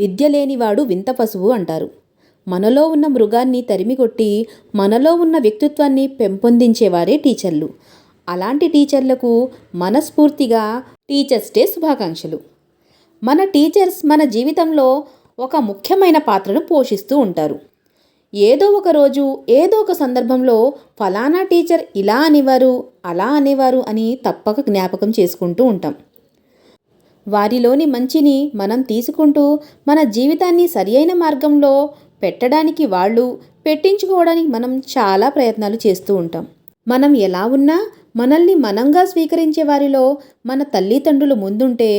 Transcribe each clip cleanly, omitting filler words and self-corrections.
విద్య లేనివాడు వింత పశువు అంటారు. మనలో ఉన్న మృగాన్ని తరిమికొట్టి మనలో ఉన్న వ్యక్తిత్వాన్ని పెంపొందించేవారే టీచర్లు. అలాంటి టీచర్లకు మనస్ఫూర్తిగా టీచర్స్ డే శుభాకాంక్షలు. మన టీచర్స్ మన జీవితంలో ఒక ముఖ్యమైన పాత్రను పోషిస్తూ ఉంటారు. ఏదో ఒక రోజు ఏదో ఒక సందర్భంలో ఫలానా టీచర్ ఇలా అనేవారు, అలా అనేవారు అని తప్పక జ్ఞాపకం చేసుకుంటూ ఉంటాం. వారిలోని మంచిని మనం తీసుకుంటూ మన జీవితాన్ని సరియైన మార్గంలో పెట్టడానికి, పెట్టించుకోవడానికి మనం చాలా ప్రయత్నాలు చేస్తూ ఉంటాం. మనం ఎలా ఉన్నా మనల్ని మనంగా స్వీకరించే వారిలో మన తల్లిదండ్రులు ముందుంటే,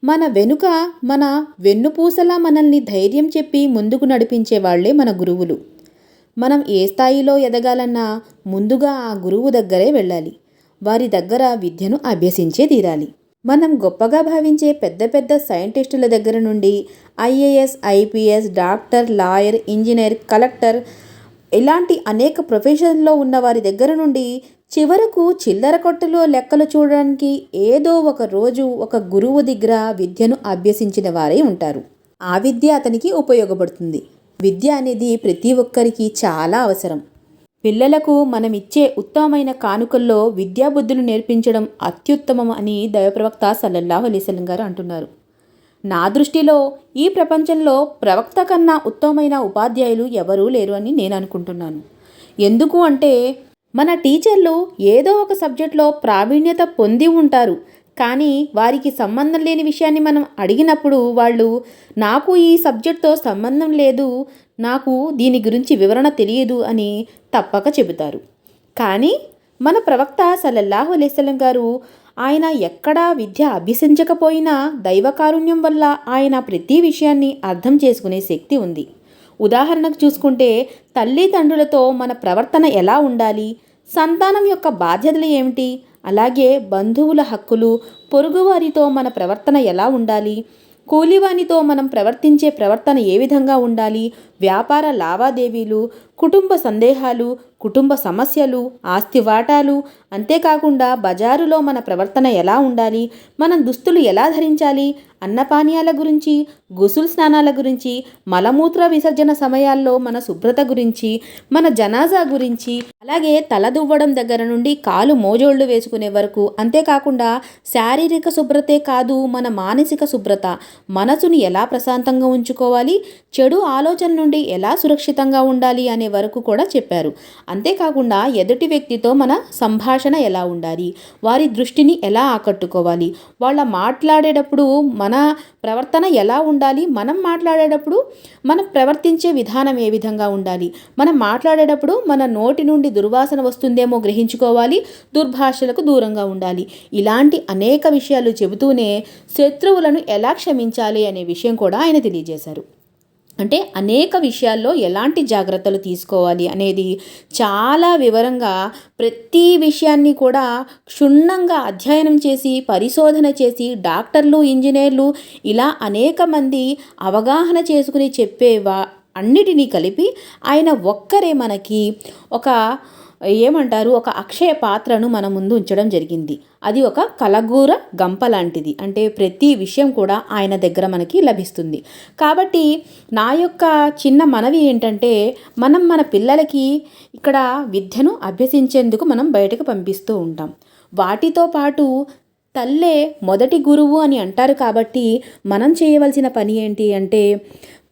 మన వెనుక మన వెన్నుపూసలా మనల్ని ధైర్యం చెప్పి ముందుకు నడిపించే వాళ్లే మన గురువులు. మనం ఏ స్థాయిలో ఎదగాలన్నా ముందుగా ఆ గురువు దగ్గరే వెళ్ళాలి. వారి దగ్గర విద్యను అభ్యసించే తీరాలి. మనం గొప్పగా భావించే పెద్ద పెద్ద సైంటిస్టుల దగ్గర నుండి IAS, IPS, doctor, lawyer, engineer, collector ఇలాంటి అనేక ప్రొఫెషన్లో ఉన్న వారి దగ్గర నుండి చివరకు చిల్లర కొట్టులో లెక్కలు చూడడానికి ఏదో ఒక రోజు ఒక గురువు దగ్గర విద్యను అభ్యసించిన వారే ఉంటారు. ఆ విద్య అతనికి ఉపయోగపడుతుంది. విద్య అనేది ప్రతి ఒక్కరికి చాలా అవసరం. పిల్లలకు మనమిచ్చే ఉత్తమమైన కానుకల్లో విద్యాబుద్ధులు నేర్పించడం అత్యుత్తమం అని దైవప్రవక్త సల్లల్లాహు అలైహి వసల్లం గారు అంటున్నారు. నా దృష్టిలో ఈ ప్రపంచంలో ప్రవక్త కన్నా ఉత్తమమైన ఉపాధ్యాయులు ఎవరూ లేరు అని నేను అనుకుంటున్నాను. ఎందుకు అంటే మన టీచర్లు ఏదో ఒక సబ్జెక్ట్లో ప్రావీణ్యత పొంది ఉంటారు. కానీ వారికి సంబంధం లేని విషయాన్ని మనం అడిగినప్పుడు వాళ్ళు నాకు ఈ సబ్జెక్ట్తో సంబంధం లేదు, నాకు దీని గురించి వివరణ తెలియదు అని తప్పక చెబుతారు. కానీ మన ప్రవక్త సల్లల్లాహు అలైహి వసల్లం గారు ఆయన ఎక్కడా విద్య అభ్యసించకపోయినా దైవకారుణ్యం వల్ల ఆయన ప్రతి విషయాన్ని అర్థం చేసుకునే శక్తి ఉంది. ఉదాహరణకు చూసుకుంటే తల్లిదండ్రులతో మన ప్రవర్తన ఎలా ఉండాలి, సంతానం యొక్క బాధ్యతలు ఏమిటి, అలాగే బంధువుల హక్కులు, పొరుగువారితో మన ప్రవర్తన ఎలా ఉండాలి, కూలివానితో మనం ప్రవర్తించే ప్రవర్తన ఏ విధంగా ఉండాలి, వ్యాపార లావాదేవీలు, కుటుంబ సందేహాలు, కుటుంబ సమస్యలు, ఆస్తి వాటాలు, అంతేకాకుండా బజారులో మన ప్రవర్తన ఎలా ఉండాలి, మనం దుస్తులు ఎలా ధరించాలి, అన్నపానీయాల గురించి, గుసుల్ స్నానాల గురించి, మలమూత్ర విసర్జన సమయాల్లో మన శుభ్రత గురించి, మన జనాజా గురించి, అలాగే తల దువ్వడం దగ్గర నుండి కాలు మోజోళ్లు వేసుకునే వరకు, అంతేకాకుండా శారీరక శుభ్రతే కాదు మన మానసిక శుభ్రత, మనసుని ఎలా ప్రశాంతంగా ఉంచుకోవాలి, చెడు ఆలోచన నుండి ఎలా సురక్షితంగా ఉండాలి అనే వరకు కూడా చెప్పారు. అంతేకాకుండా ఎదుటి వ్యక్తితో మన సంభాషణ ఎలా ఉండాలి, వారి దృష్టిని ఎలా ఆకట్టుకోవాలి, వాళ్ళ మాట్లాడేటప్పుడు మన ప్రవర్తన ఎలా ఉండాలి, మనం మాట్లాడేటప్పుడు మనం ప్రవర్తించే విధానం ఏ విధంగా ఉండాలి, మనం మాట్లాడేటప్పుడు మన నోటి నుండి దుర్వాసన వస్తుందేమో గ్రహించుకోవాలి, దుర్భాషలకు దూరంగా ఉండాలి. ఇలాంటి అనేక విషయాలు చెబుతూనే శత్రువులను ఎలా క్షమించాలి అనే విషయం కూడా ఆయన తెలియజేశారు. అంటే అనేక విషయాల్లో ఎలాంటి జాగ్రత్తలు తీసుకోవాలి అనేది చాలా వివరంగా ప్రతి విషయాన్ని కూడా క్షుణ్ణంగా అధ్యయనం చేసి పరిశోధన చేసి డాక్టర్లు, ఇంజనీర్లు ఇలా అనేక మంది అవగాహన చేసుకుని చెప్పేవా అన్నిటినీ కలిపి ఆయన ఒక్కరే మనకి ఒక ఒక అక్షయ పాత్రను మన ముందు ఉంచడం జరిగింది. అది ఒక కలగూర గంప లాంటిది. అంటే ప్రతి విషయం కూడా ఆయన దగ్గర మనకి లభిస్తుంది. కాబట్టి నా యొక్క చిన్న మనవి ఏంటంటే మనం మన పిల్లలకి ఇక్కడ విద్యను అభ్యసించేందుకు మనం బయటకు పంపిస్తూ ఉంటాం. వాటితో పాటు తల్లే మొదటి గురువు అని అంటారు. కాబట్టి మనం చేయవలసిన పని ఏంటి అంటే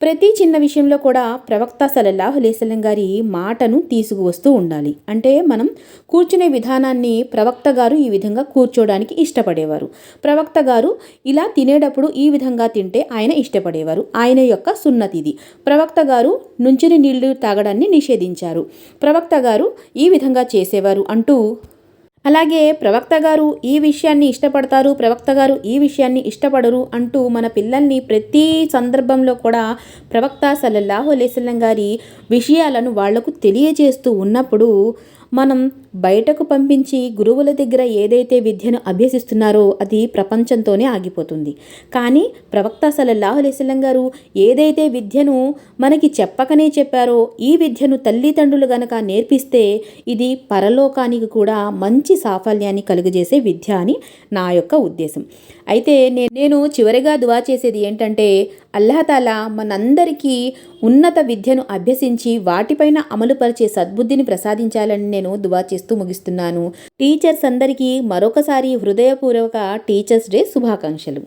ప్రతి చిన్న విషయంలో కూడా ప్రవక్త సల్లల్లాహు అలైహి వసల్లం గారి మాటను తీసుకువస్తూ ఉండాలి. అంటే మనం కూర్చునే విధానాన్ని ప్రవక్త గారు ఈ విధంగా కూర్చోడానికి ఇష్టపడేవారు. ప్రవక్త గారు ఇలా తినేటప్పుడు ఈ విధంగా తింటే ఆయన ఇష్టపడేవారు. ఆయన యొక్క సున్నత్ ఇది. ప్రవక్త గారు నుంచుని నీళ్లు తాగడాన్ని నిషేధించారు. ప్రవక్త గారు ఈ విధంగా చేసేవారు అంటూ, అలాగే ప్రవక్త గారు ఈ విషయాన్ని ఇష్టపడతారు, ప్రవక్త గారు ఈ విషయాన్ని ఇష్టపడరు అంటూ మన పిల్లల్ని ప్రతి సందర్భంలో కూడా ప్రవక్త సల్లల్లాహు అలైహి వసల్లం గారి విషయాలను వాళ్లకు తెలియజేస్తూ ఉన్నప్పుడు మనం బయటకు పంపించి గురువుల దగ్గర ఏదైతే విద్యను అభ్యసిస్తున్నారో అది ప్రపంచంతోనే ఆగిపోతుంది. కానీ ప్రవక్త సల్లల్లాహు అలైహి వసల్లం గారు ఏదైతే విద్యను మనకి చెప్పకనే చెప్పారో, ఈ విద్యను తల్లిదండ్రులు గనక నేర్పిస్తే ఇది పరలోకానికి కూడా మంచి సాఫల్యాన్ని కలుగజేసే విద్య అని నా యొక్క ఉద్దేశం. అయితే నేను చివరిగా దువా చేసేది ఏంటంటే, అల్లాహతాలా మనందరికీ ఉన్నత విద్యను అభ్యసించి వాటిపైన అమలుపరిచే సద్బుద్ధిని ప్రసాదించాలని నేను దువా చేస్తూ ముగిస్తున్నాను. టీచర్స్ అందరికీ మరొకసారి హృదయపూర్వక టీచర్స్ డే శుభాకాంక్షలు.